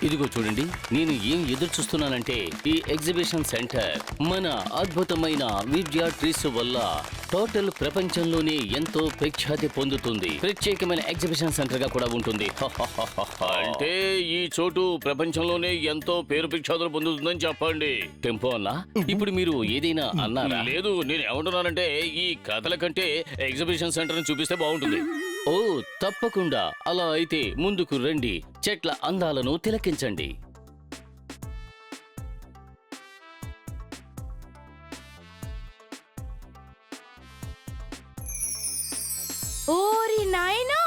ఇదిగో చూడండి, నేను ఏం ఎదురు చూస్తున్నానంటే ఈ ఎగ్జిబిషన్ సెంటర్ మన అద్భుతమైన విద్యా ట్రీస్ వల్ల టోటల్ ప్రపంచంలోనే ఎంతో ప్రఖ్యాతి పొందుతుంది. ప్రత్యేకమైన ఎగ్జిబిషన్ సెంటర్ గా కూడా ఉంటుంది. అంటే ఈ చోటు ప్రపంచంలోనే ఎంతో పేరు ప్రఖ్యాతులు పొందుతుందని చెప్పండి. టెంపో అన్నా, ఇప్పుడు మీరు ఏదైనా అన్నారా? లేదు, నేను ఏమంటున్నానంటే ఈ కథల కంటే ఎగ్జిబిషన్ సెంటర్ ని చూపిస్తే బాగుంటుంది. ఓ తప్పకుండా, అలా అయితే ముందుకు రండి, చెట్ల అందాలను తిలకించండి. ఓరి నాయనో,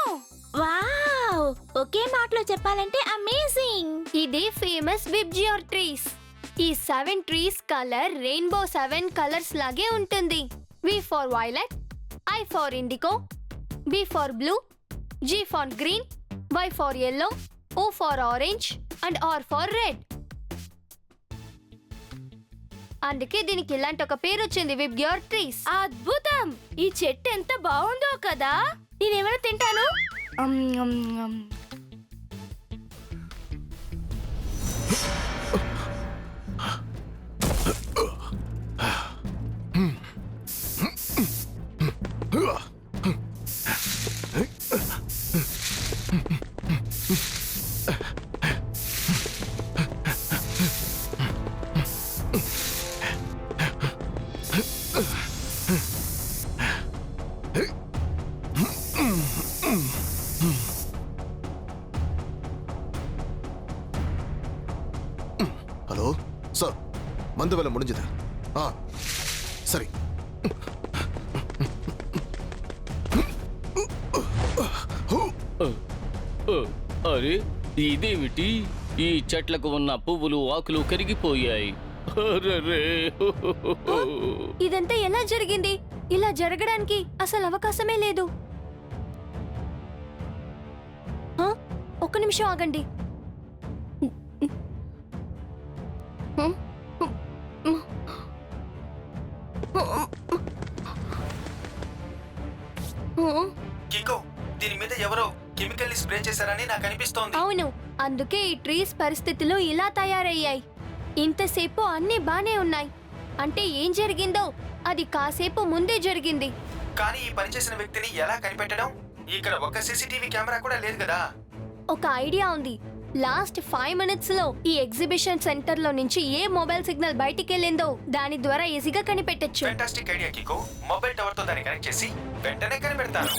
వావ్! ఒకే మాటలో చెప్పాలంటే అమేజింగ్. ఇది ఫేమస్ విబ్జియోర్ ట్రీస్. ఈ 7 ట్రీస్ కలర్ రెయిన్బో 7 కలర్స్ లాగే ఉంటుంది. V for violet, I for indigo, B for blue, G for green, Y for yellow, O for orange and R for red. అందుకే దీనికి ఇలాంటి ఒక పేరు వచ్చింది, విబ్జియోర్ ట్రీస్. అద్భుతం! ఈ చెట్టు ఎంత బాగుందో కదా. నేనేమైనా తింటాను. ஹலோ சார், மந்து வேலை முடிஞ்சது. சரி. అరే ఇదేమిటి? ఈ చెట్లకు ఉన్న పువ్వులు ఆకులు కరిగిపోయాయి. ఇదంతా ఎలా జరిగింది? ఇలా జరగడానికి అసలు అవకాశమే లేదు. ఒక్క నిమిషం ఆగండి. కికో, దీని మీద ఎవరో కెమికల్ స్ప్రే చేశారని నాకు అనిపిస్తోంది. అవును, అందుకే ఈ ట్రీస్ పరిస్థితులు ఇలా తయారయ్యాయి. ఇంతసేపు అన్ని బానే ఉన్నాయి. అంటే ఏం జరిగిందో అది కాసేపు ముందే జరిగింది. కానీ ఈ పని చేసిన వ్యక్తిని ఎలా కనిపెట్టడం? ఇక్కడ ఒక సీసీటీవీ కెమెరా కూడా లేదు కదా. ఒక ఐడియా ఉంది. లాస్ట్ 5 minutes లో ఈ ఎగ్జిబిషన్ సెంటర్ లో నుంచి ఏ మొబైల్ సిగ్నల్ బయటికి వెళ్ళిందో దాని ద్వారా ఈజీగా కనిపెట్టొచ్చు. Fantastic idea Kiko. Mobile tower తో దాన్ని కనెక్ట్ చేసి వెంటనే కనిపెడతాను.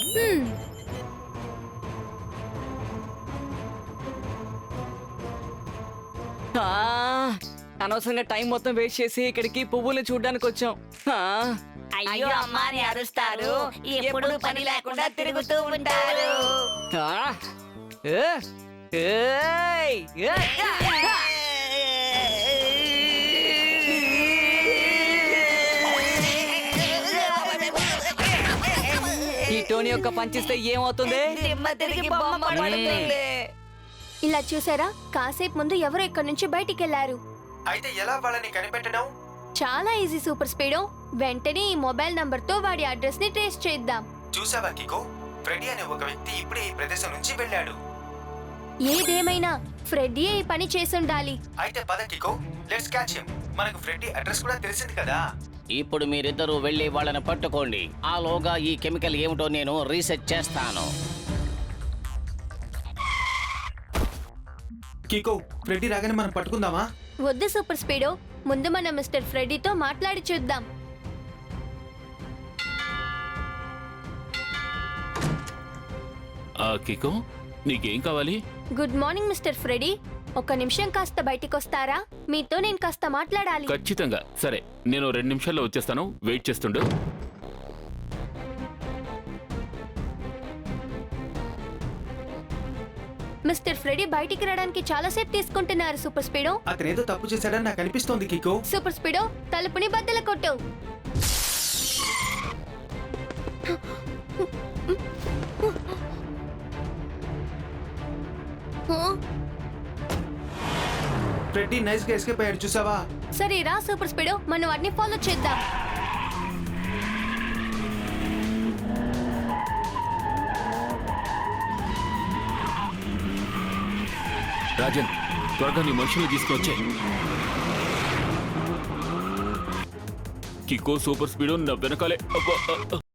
అనవసరంగా టైం మొత్తం వేస్ట్ చేసి ఇక్కడికి పువ్వులు చూడడానికి వచ్చాం. అయ్యో అమ్మా అని అరుస్తారు. ఎప్పుడు పని లేకుండా తిరుగుతూ ఉంటారు. ఈ టోనీ యొక్క పంచిస్తే ఏమవుతుంది? ఇలా చూసారా, కాసేపు ముందు ఎవరో ఇక్కడ నుంచి బయటికి వెళ్లారు. అయితే ఎలా వాళ్ళని కనిపెట్టడం? చాలా ఈజీ సూపర్ స్పీడో. వెంటనే ఈ మొబైల్ నంబర్ తో వాడి అడ్రస్ ని ట్రేస్ చేద్దాం. చూసావా కికో, ఫ్రెడీ అనే ఒక వ్యక్తి ఇప్పుడే ఈ ప్రదేశం నుంచి వెళ్ళాడు. ఏదేమైనా ఫ్రెడ్డీయే ఈ పని చేసుండాలి. అయితే పద కికో, లెట్స్ క్యాచ్ హిమ్. మనకు ఫ్రెడీ అడ్రస్ కూడా తెలిసింది కదా. ఇప్పుడు మీరిద్దరూ వెళ్ళి వాళ్ళని పట్టుకోండి. ఆలోగా ఈ కెమికల్ ఏమిటో నేను రీసెర్చ్ చేస్తాను. కికో, ఫ్రెడీ రాగానే మనం పట్టుకుందామా? వద్దు సూపర్ స్పీడో, ముందు మనం మిస్టర్ ఫ్రెడీతో మాట్లాడి చూద్దాం. కికో, నీకేం కావాలి? Good morning mister Freddie. ఒక్క నిమిషం కాస్త బయటికొస్తారా? మీతో నేను కాస్త మాట్లాడాలి. ఖచ్చితంగా. సరే, నేను 2 నిమిషాల్లో వచ్చేస్తాను. వెయిట్ చేస్తుండు. మిస్టర్ ఫ్రెడీ బయటికి రావడానికి చాలా సేపు తీసుకుంటున్నారు సూపర్ స్పీడో. అతనేదో తప్పు చేశాడని నాకు అనిపిస్తోంది కికో. సూపర్ స్పీడో, తలుపుని బద్దలు కొట్టు. ఫ్రెడీ నైస్ గా ఎస్కేప్ అయ్యాడు, చూసావా? సరే రా సూపర్ స్పీడో, మనం వాటిని ఫాలో చేద్దాం. రాజన్ త్వరగా నీ మనుషులు తీసుకొచ్చే కికో సూపర్ స్పీడ్ నా వెనకాలే అబ్బా,